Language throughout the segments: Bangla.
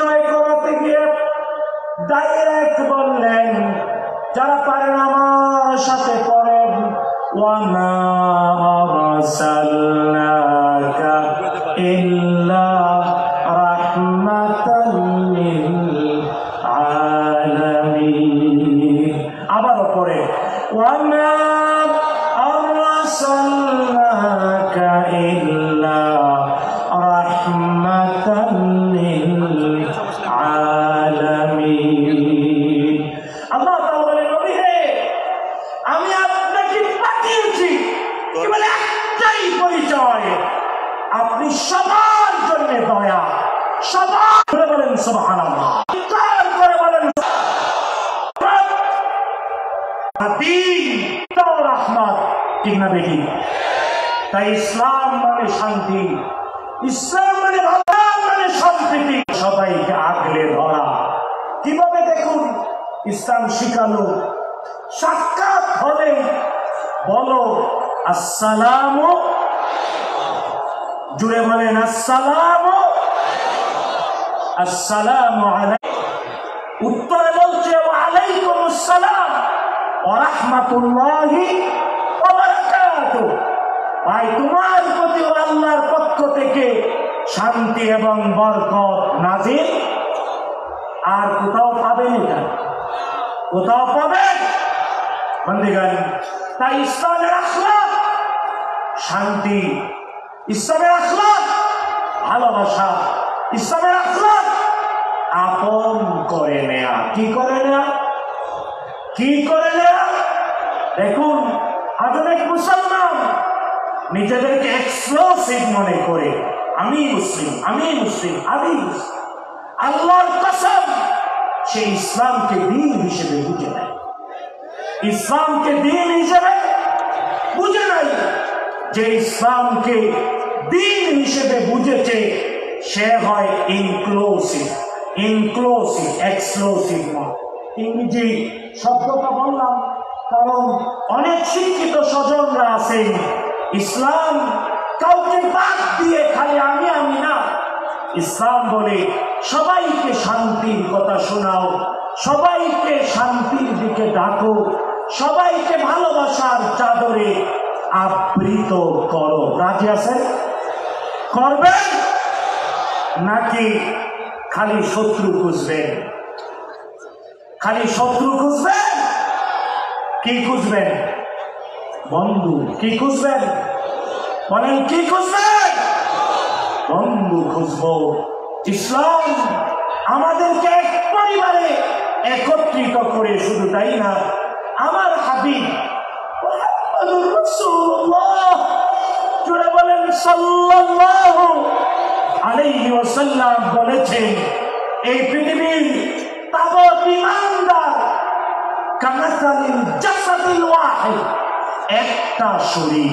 করাতে গিয়ে ডাইরেক্ট বললেন, যারা পারেন আমার সাথে পড়েন, ওয়ামা আরসালনাকা ইল্লা রাহমাতাল লিল আলামিন। আবারও পড়ে, ওয়ামা আরসালনাকা ইল্লা রাহমাতাল লিল আলামিন। আল্লাহ তাআলা বলেন, নবী হে, আমি আপনাকে পাঠিয়েছি কেবল একটাই পরিচয়, আপনি সবার জন্য দয়া। সবার করে বলেন সুবহানাল্লাহ, কার করে বলেন রহমত, ঠিক না বেটি? তাই ইসলাম মানে শান্তি, ইসলাম মানে ভগবান মানে সম্প্রীতি, সবাইকে আগলে ধরা। কিভাবে দেখুন ইসলাম শিখালো, সাক্ষাৎ হলে বলো আসসালামু, জুড়ে বলেন আসসালামু, আসসালামু আলাইকুম। উত্তরে বলছে ওয়ালাইকুম আসসালাম ওয়া রাহমাতুল্লাহি ওয়া বারাকাতুহু। ভাই, তোমার প্রতি আল্লাহর পক্ষ থেকে শান্তি এবং বরকত নাজিল। আর কোথাও পাবেন এটা? কোথাও পাবেন? বন্ধুগণ, তাই ইসলামের আখলাক শান্তি, ইসলামের আখলাক ভালোবাসা, ইসলামের আখলাক আপন করে নেয়া। কি করে নেয়া? কি করে নেয়া? দেখুন, আধুনিক মুসলমান নিজেদেরকে এক্সক্লুসিভ মনে করে, আমি মুসলিম, আমি মুসলিম, আমি মুসলিম। আল্লাহর কসম, সে ইসলামকে দ্বীন হিসেবে বুঝে নেয়, ইসলামকে দ্বীন হিসেবে বুঝে নাই। যে ইসলামকে দ্বীন হিসেবে বুঝেছে সে হয় ইনক্লুসিভ, ইনক্লুসিভ, এক্সক্লুসিভ নয়। ইংরেজি শব্দটা বললাম কারণ অনেক শিক্ষিত স্বজনরা আছেন, ইসলাম কাউকে বাদ দিয়ে খালি আমি আমি না, ইসলাম বলে সবাইকে শান্তির কথা শোনাও, সবাইকে শান্তির দিকে ডাকো, সবাইকে ভালোবাসার চাদরে আবৃত করো। রাজি আছেন? করবেন নাকি খালি শত্রু খুঁজবেন? খালি শত্রু খুঁজবেন? কি খুঁজবেন? বন্ধু। কি খুঁজবেন? বলেন, কি খুঁজবেন? বন্ধু খুঁজবো। ইসলাম আমাদেরকে এক পরিবারে একত্রিত করে, শুধু তাই না, আমার হাবিব মুহাম্মদুর রাসূলুল্লাহ জুড়ে বলেন সাল্লাল্লাহু আলাইহি ওয়াসাল্লাম বলেছেন, এই পৃথিবীর তাবৎ ঈমানদার কামাসালিল জাসাদিল ওয়াহিদ, একটা শরীর,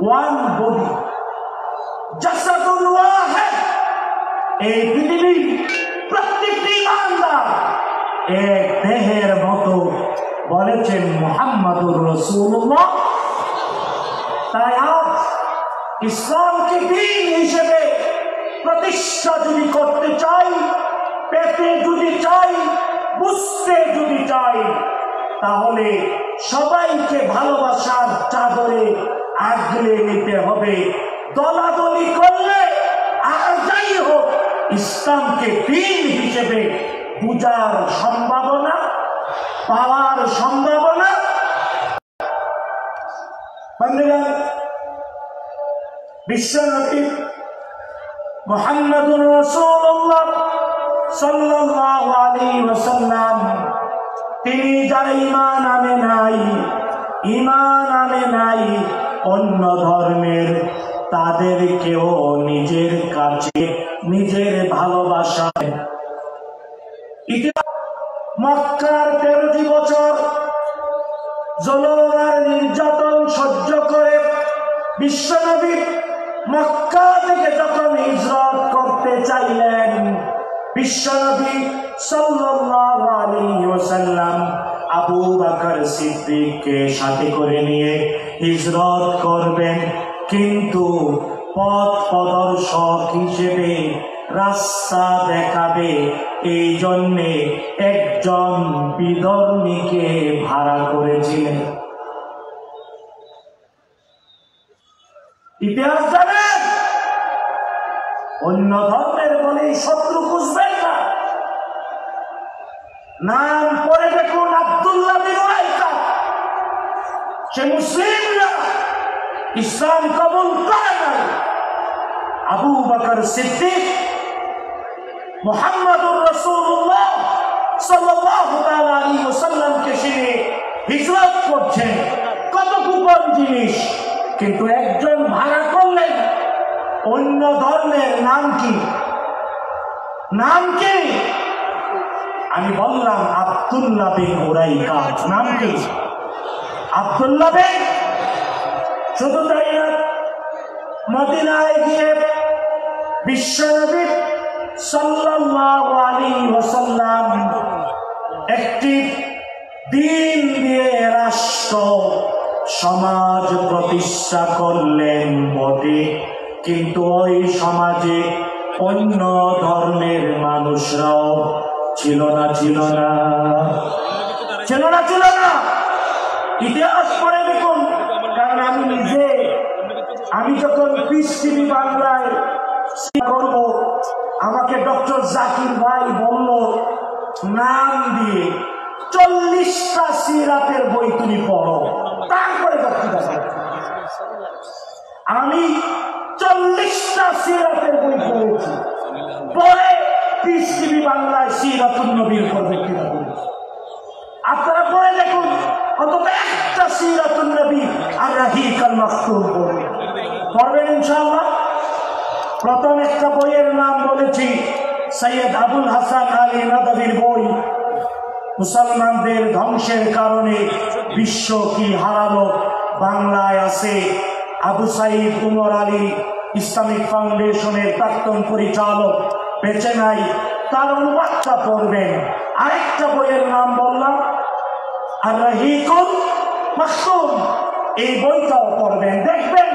ওয়ান বডি, জাসাদুল ওয়াহিদ। এই পৃথিবীর প্রত্যেকটি ঈমানদার এক দেহের মতো, বলেছেন মুহাম্মদুর রাসূলুল্লাহ। তাই আজ ইসলামকে দ্বীন হিসেবে প্রতিষ্ঠা যদি করতে চাই, পেতে যদি চাই, বুঝতে যদি চাই, তাহলে সবাইকে ভালোবাসার চাদরে আগলে নিতে হবে। দলাদলি করলে আর যাই হোক, ইসলামকে দ্বীন হিসেবে বুঝার সম্ভাবনা, পাওয়ার সম্ভাবনা। বন্ধুগণ, বিশ্বনবী মুহাম্মদুর রাসূলুল্লাহ সাল্লাল্লাহু আলাইহি ওয়াসাল্লাম, তিনি যারা ঈমান আনে নাই অন্য ধর্মের, তাদেরকেও নিজের কাছে নিজের ভালোবাসা। মক্কার 13টি বছর জুলুম আর নির্যাতন সহ্য করে বিশ্বনবী মক্কা থেকে যখন হিজরত করতে চাইলেন, বিশ্বনবী সাল্লাল্লাহু আলাইহি ওয়াসাল্লাম আবু বকর সিদ্দিককে সাথে করে নিয়ে হিজরত করবেন, কিন্তু পথ প্রদর্শক হিসেবে রাস্তা দেখাবে, এই জন্যে একজন বিধর্মীকে ভাড়া করেছিলেন। ইতিহাস জানেন, অন্য ধর্মের বলেই শত্রু খুঁজবেন না। নাম পড়ে দেখুন আব্দুল্লাহ বিন উরাইকা, সে মুসলিমরা ইসলাম কবুল করে নাই। আবু বকর সিদ্দিক মুহাম্মদুর রাসূলুল্লাহ সাল্লাল্লাহু আলাইহি ওয়াসাল্লামকে চিনে হিজরত করছেন, কত গোপন জিনিস। কিন্তু একজন ভাড়া করলেন অন্য ধর্মের। নাম কি? নাম কি? আমি বললাম আব্দুল্লাহ বিন উরাইকা। নাম কি? আব্দুল্লাহ বিন। শুধু তাই না, মদিনায় গিয়ে বিশ্বনবী সাল্লাল্লাহু আলাইহি ওয়াসাল্লাম একটি দিন দিয়ে রাষ্ট্র সমাজ প্রতিষ্ঠা করলেন বটে, কিন্তু ওই সমাজে অন্য ধর্মের মানুষরাও ছিল না। ইতিহাস পড়ে দেখুন। কারণ আমি যখন পিস টিভি বাংলায় করব, আমাকে ডক্টর জাকির ভাই বলল নাম দিয়ে 40টা সিরাতের বই তুমি পড়ো, তারপরে বক্তৃতা করো। আমি 40টা সিরাতের বই পড়েছি, পরে পিস টিভি বাংলায় সিরাতুন নবীর উপর বক্তৃতা করেছি। আপনারা পড়ে দেখুন, অন্তত একটা সিরাতুন নবী আর রাহিকাল মাকতুম পড়বেন ইনশাআল্লাহ। প্রথম একটা বইয়ের নাম বলেছি সৈয়দ আবুল হাসান আলী নদভীর বই, মুসলমানদের ধ্বংসের কারণে বিশ্ব কি হারালো, বাংলায় আছে। আবু সাইদ উমর আলী ইসলামিক ফাউন্ডেশনের প্রাক্তন পরিচালক বেঁচে নাই, তার অনুবাদটা পড়বেন। আরেকটা বইয়ের নাম বললাম আর রাহিকুল মাকতুম, এই বইটাও পড়বেন। দেখবেন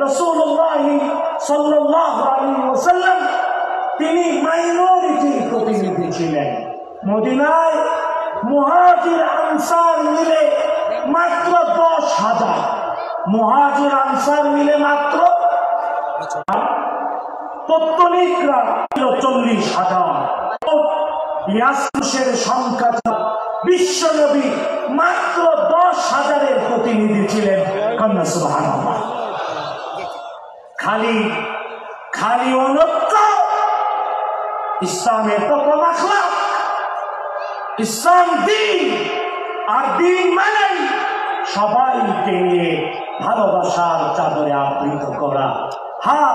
রাসূলুল্লাহ সাল্লাল্লাহু আলাইহি ওয়াসাল্লাম তিনি মাইনরিটির প্রতিনিধি ছিলেন। মদিনায় মুহাজির আনসার মিলে মাত্র 10,000, মুহাজির আনসার মিলে মাত্র, পত্তলিকরা 40,000। ইয়াসের সংখ্যা বিশ্বনবী মাত্র 10,000-এর প্রতিনিধি ছিলেন। কন্যা সুবহানাল্লাহ। খালি অনত্য ইসলামের প্রথম আখলাক, ইসলাম দিন, আর দিন মানে সবাইকে নিয়ে ভালোবাসার চাদরে আবৃত করা। হ্যাঁ,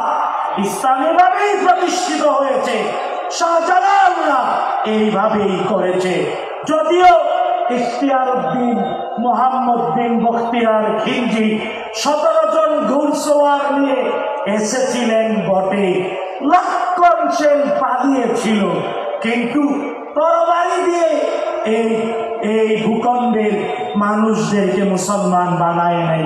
ইসলাম এভাবেই প্রতিষ্ঠিত হয়েছে, শাহজালালরা এইভাবেই করেছে। যদিও ইখতিয়ার উদ্দিন মোহাম্মদ বিন বখতিয়ার খিলজি 17 জন ঘুরসওয়ার নিয়ে এসেছিলেন বটে, লক্ষণ পালিয়েছিল, কিন্তু তরবারি দিয়ে এই ভূখণ্ডের মানুষদেরকে মুসলমান বানায় নাই।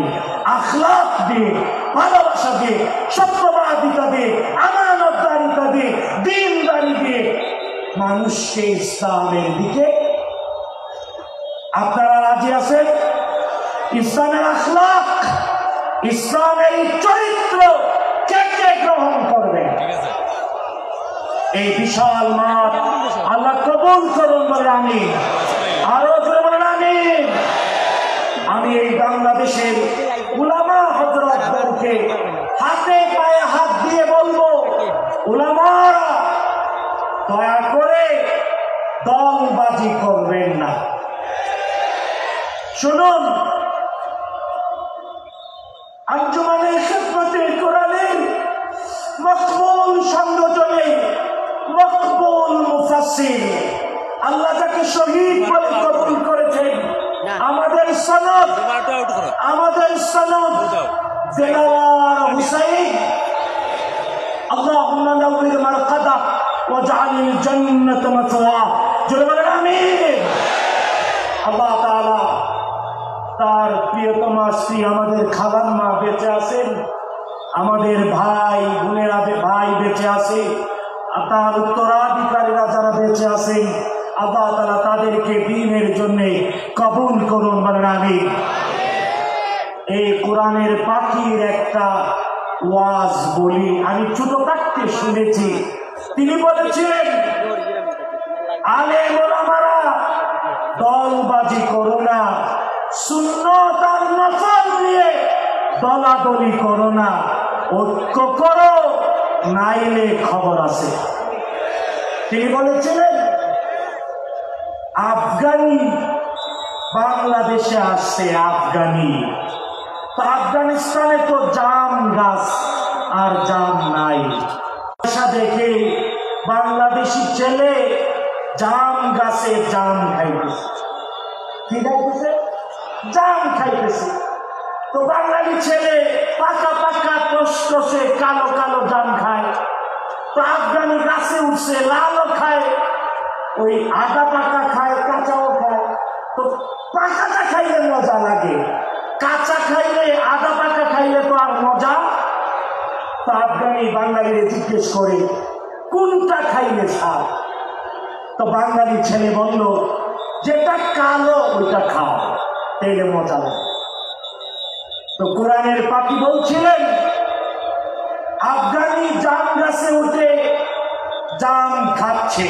আখলাক দিয়ে, ভালোবাসা দিয়ে, সত্যবাদিতা দিয়ে, আমানতদারিতা দিয়ে, দ্বীনদারি দিয়ে মানুষকে ইসলামের দিকে। আপনারা রাজি আছেন? ইসলামের আখলাক, ইসলামের চরিত্র কে কে গ্রহণ করবে? এই বিশাল মাঠ আল্লাহ কবুল করুন বলে আমি আরো জোরে বলেন আমিন। আমি এই বাংলাদেশের উলামা হযরতদেরকে হাতে পায়ে হাত দিয়ে বলবো, উলামারা দয়া করে দলবাজি করবেন না। শুনুন, আঞ্জুমানে খিদমতে কোরআনের মকবুল সংগঠনে মকবুল মুফাসসির, আল্লাহ তাকে শহীদ বলে কবুল করেছেন। আমাদের সনদ দিলওয়ার হুসাইন, আল্লাহুম্মা নাওয়ির মারকাদা ওয়াজআলিল জান্নাত মাথওয়া। জোরে বলেন আমিন। আল্লাহ তাআলা তার প্রিয়তমা স্ত্রী আমাদের খালাম্মা বেঁচে আছেন, আমাদের ভাই বোনেরা ভাই বেঁচে আছে, তার উত্তরাধিকারীরা যারা বেঁচে আছেন আল্লাহ তাআলা তাদেরকে দ্বীনের জন্য কবুল করুন, বলেন আমিন। এই কোরআনের পাখির একটা ওয়াজ বলি, আমি ছোট থাকতে শুনেছি। তিনি বলেছিলেন, আলেম ওলামারা দলবাজি করো না, সুন্নাত আর নফল নিয়ে দলাদলি করো না, ঐক্য করো, নাইলে খবর আছে। তিনি বলেছিলেন আফগানি বাংলাদেশে আসছে, আফগানি তো আফগানিস্তানে তো জাম গাছ আর জাম নাই। দেখে বাংলাদেশি ছেলে জাম গাছে জাম খাইতেছে, কি খাইতেছে? জাম খাইতেছে। তো বাঙালি ছেলে পাকা পাকা কষ্টে কালো কালো জাম খায়, তো আফগানি গাছে উঠছে, লালও খায়, ওই আধা পাকা খায়, কাঁচাও খায়। তো পাকাটা খাইলে মজা লাগে, কাঁচা খাইলে আধা পাকা খাইলে তো আর মজা। তো আফগানি বাঙালিরে জিজ্ঞেস করে কোনটা খাইলে স্বাদ? তো বাঙালি ছেলে বলল যেটা কালো ওইটা খাও, তাইলে মজা লাগে। তো কোরআনের পাখি বলছিলেন আফগানি জাম গাছে উঠে জাম খাচ্ছে,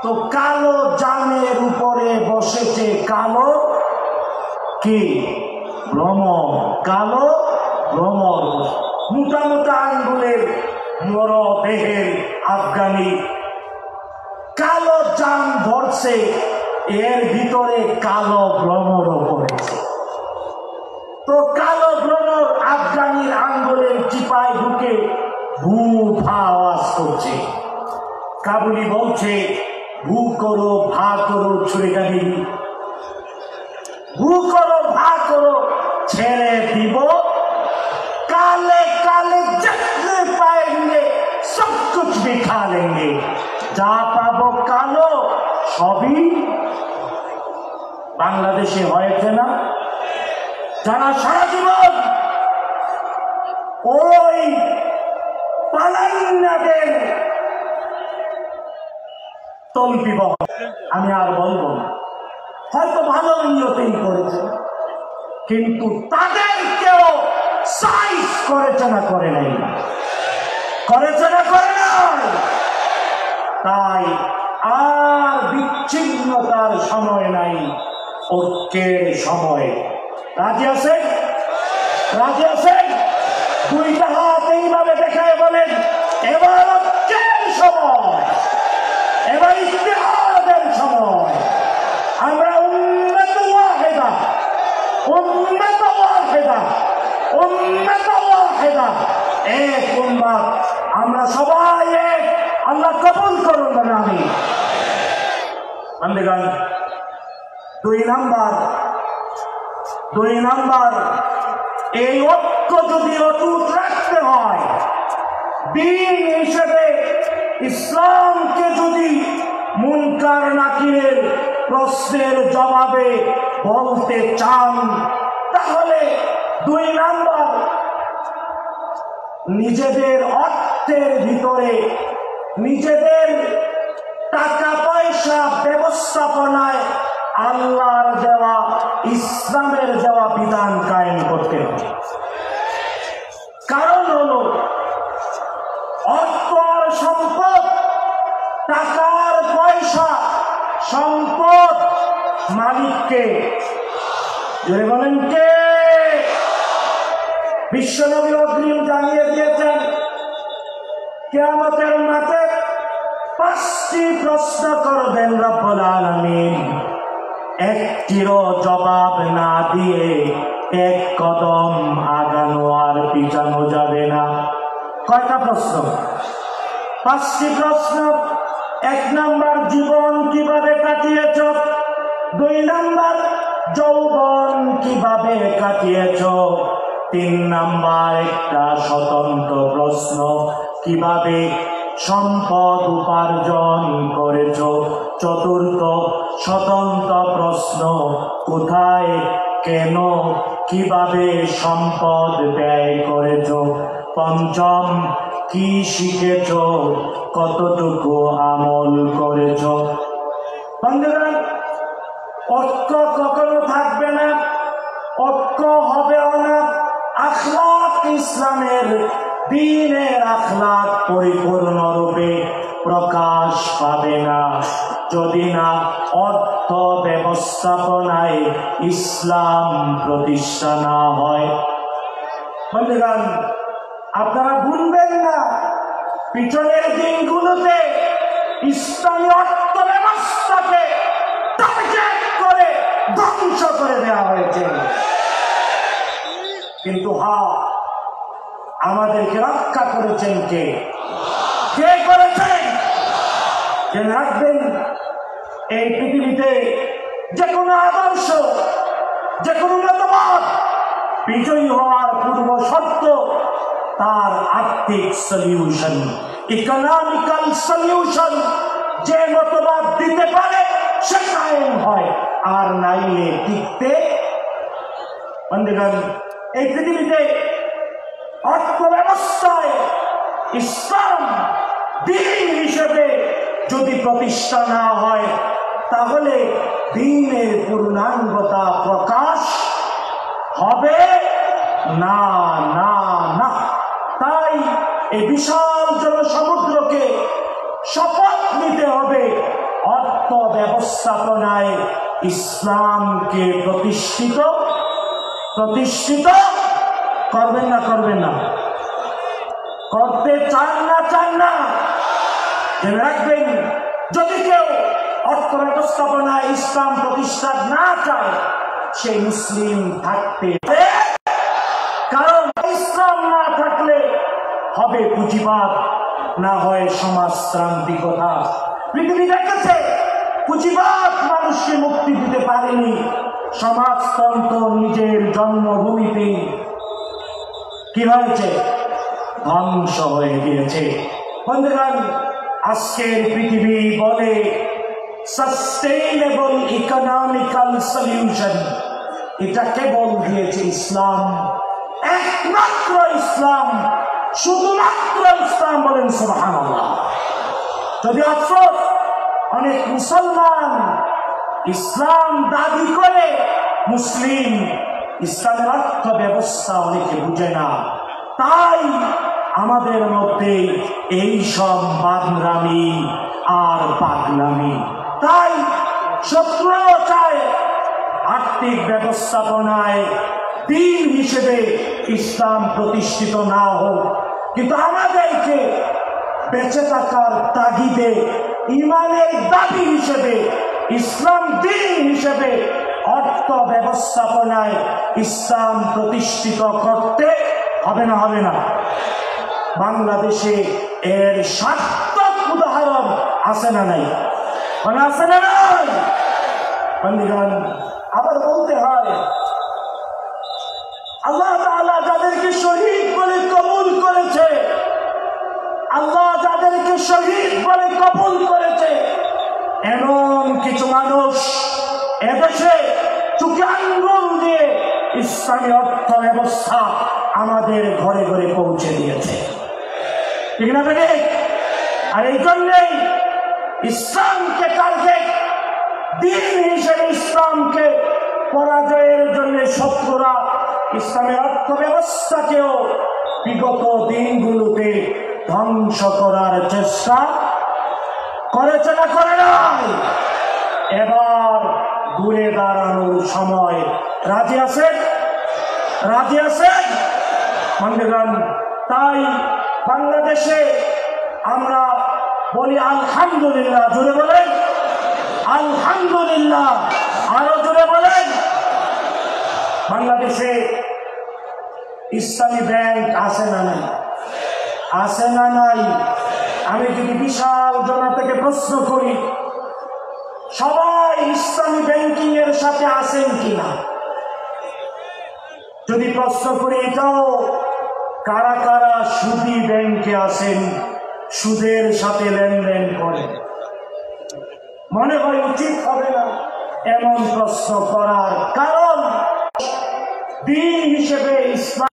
তো কালো জামের উপরে বসেছে কালো কি ভ্রমর, কালো ভ্রমর, মোটা মোটা আঙ্গুলের মর দেহের আফগানি কালো জাম ধরছে, এর ভিতরে কালো ভ্রমরও পড়েছে। তো কালো ভ্রমর আফগানির আঙ্গুলের চিপায় ঢুকে ভূ ভা আওয়াজ করছে। কাবুলি বলছে ভূ করো ভা করো ছুড়ে গাড়ি, ভূ করো ভা করো ছেড়ে দিব, কালে কালে जितने पाएंगे सब कुछ भी खा लेंगे, যা পাবো কালো সবই। বাংলাদেশে হয়েছে না? যারা সারা জীবন ওই পালাইনাদের তল্পি, আমি আর বলবো না, হয়তো ভালো নিয়তেই করেছে, কিন্তু তাদেরকেও সাইজ করেছে না করে নাই, করেছে না করে নাই। তাই আর বিচ্ছিন্নতার সময় নাই, ঐক্যের সময়। রাজি আছেন? রাজি আছেন? দুইটা হাত এইভাবে দেখায় বলেন এবার ঐক্যের সময়, এবার ইত্তেহাদের সময়। আমরা উম্মত ওয়াহিদা, উম্মত ওয়াহিদা, উম্মত ওয়াহিদা, এক উম্মত, আমরা সবাই এক। আল্লাহ কবুল করুন না। আমি বন্ধুগণ, দুই নাম্বার এই ঐক্য যদি অটুট রাখতে হয়, দ্বীন হিসেবে ইসলামকে যদি মুনকার নাকিরের প্রশ্নের জবাবে বলতে চান, তাহলে দুই নাম্বার নিজেদের অর্থের ভিতরে, নিজেদের টাকা পয়সা ব্যবস্থাপনায় আল্লাহর দেওয়া ইসলামের দেওয়া বিধান কায়েম করতে হবে। কারণ হলো অর্থ আর সম্পদ, টাকার পয়সা সম্পদ মালিককে, জোরে বলেন কে? বিশ্বনবী অগ্রিম জানিয়ে দিয়েছেন কিয়ামতের মাঠে 5টি প্রশ্ন করবেন রব্বুল আলামিন, একটিরও জবাব না দিয়ে এক কদম আগানো আর পিছানো যাবে না। কয়টা প্রশ্ন? 5টি প্রশ্ন। 1 নাম্বার জীবন কিভাবে কাটিয়েছ, 2 নাম্বার যৌবন কিভাবে কাটিয়েছ, 3 নাম্বার একটা স্বতন্ত্র প্রশ্ন কিভাবে সম্পদ উপার্জন করেছ, 4র্থ স্বতন্ত্র প্রশ্ন কোথায় কেন কিভাবে সম্পদ ব্যয় করেছ, 5ম কি শিখেছ, কতটুকু আমল করেছ। বন্ধুগণ, ঐক্য কখনো থাকবে না, ঐক্য হবেও না। আখলাক ইসলামের দ্বীনের আখলাক পরিপূর্ণ রূপে প্রকাশ পাবে না যদি না অর্থ ব্যবস্থাপনায় ইসলাম প্রতিষ্ঠা না হয়। বন্ধুগণ, আপনারা ভুলবেন না, পিছনের দিনগুলোতে ইসলামী অর্থ ব্যবস্থাকে টার্গেট করে ধ্বংস করে দেওয়া হয়েছে। কিন্তু আমাদেরকে রক্ষা করেছেন কে? কে করেছেন? জেনে রাখবেন, এই পৃথিবীতে যে কোনো আদর্শ, যে কোনো মতবাদ বিজয়ী হওয়ার পূর্ব শর্ত তার আর্থিক সলিউশন, ইকোনমিক্যাল সলিউশন। যে মতবাদ দিতে পারে সে কায়েম হয়, আর নাইলে টিকতে। বন্ধুগণ, এই পৃথিবীতে অর্থ ব্যবস্থায় ইসলাম দ্বীন হিসেবে যদি প্রতিষ্ঠা না হয়, তাহলে দ্বীনের পূর্ণাঙ্গতা প্রকাশ হবে না, না, না। তাই এই বিশাল জনসমুদ্রকে শপথ নিতে হবে, অর্থ ব্যবস্থাপনায় ইসলামকে প্রতিষ্ঠিত করবেন না? করবেন না? করতে চান না? জেনে রাখবেন, যদি কেউ অর্থ ব্যবস্থাপনায় ইসলাম প্রতিষ্ঠা না চায়, সে মুসলিম থাকতে, কারণ ইসলাম না থাকলে হবে পুঁজিবাদ, না হয় সমাজতান্ত্রিকতা। পৃথিবী দেখেছে পুঁজিবাদ মানুষকে মুক্তি দিতে পারেনি, সমাজতন্ত্র নিজের জন্মভূমিতে কি হয়েছে? ধ্বংস হয়ে গিয়েছে। বন্ধুগণ, আজকের পৃথিবী বলে সাস্টেইনেবল ইকোনমিক্যাল সলিউশন। এটা কেবল দিয়েছে ইসলাম, একমাত্র ইসলাম, শুধুমাত্র ইসলাম। বলেন সুবহানাল্লাহ। যদি আফসোস, অনেক মুসলমান ইসলাম দাবি করে মুসলিম, ইসলামের অর্থ ব্যবস্থা অনেকে বুঝে না। তাই আমাদের মধ্যে এই সব বাদরামি আর পাগলামি। তাই শত্রুও চায় আর্থিক ব্যবস্থাপনায় দ্বীন হিসেবে ইসলাম প্রতিষ্ঠিত না হোক, কিন্তু আমাদেরকে বেঁচে থাকার তাগিদে ইমানের দাবি হিসেবে ইসলাম দ্বীন হিসেবে অর্থ ব্যবস্থাপনায় ইসলাম প্রতিষ্ঠিত করতে হবে না? হবে না? বাংলাদেশে এর সার্থক উদাহরণ আছে না নাই? আছে না নাই? বন্ধুগণ, আবার বলতে হয়, আল্লাহ তাআলা যাদেরকে শহীদ বলে কবুল করেছে, আল্লাহ যাদেরকে শহীদ বলে কবুল করেছে, এমন কিছু মানুষ এদেশে চোখে আঙ্গুল দিয়ে ইসলামী অর্থ ব্যবস্থা আমাদের ঘরে ঘরে পৌঁছে দিয়েছে, ঠিক না? আর এই জন্যই ইসলামকে টার্গেট, দ্বীন হিসেবে ইসলামকে পরাজয়ের জন্য শত্রুরা ইসলামের অর্থ ব্যবস্থাকেও বিগত দিনগুলোতে ধ্বংস করার চেষ্টা করেছে না করে নাই? এবার ঘুরে দাঁড়ানোর সময়। রাজি আছেন? রাজি আছেন? বন্ধুগণ, তাই বাংলাদেশে আমরা বলি আলহামদুলিল্লাহ। জোরে বলেন আলহামদুলিল্লাহ। আরো জোরে বলেন। বাংলাদেশে ইসলামী ব্যাংক আছে না নাই? আছে না নাই? আমি যদি বিশাল জনতাকে প্রশ্ন করি, সবাই ইসলামী ব্যাংকিং এর সাথে আছেন কিনা? যদি প্রশ্ন করি এটাও, কারা কারা সুদী ব্যাংকে আছেন, সুদের সাথে লেনদেন করেন? মনে হয় উচিত হবে না এমন প্রশ্ন করার, কারণ দ্বীন হিসেবে ইসলাম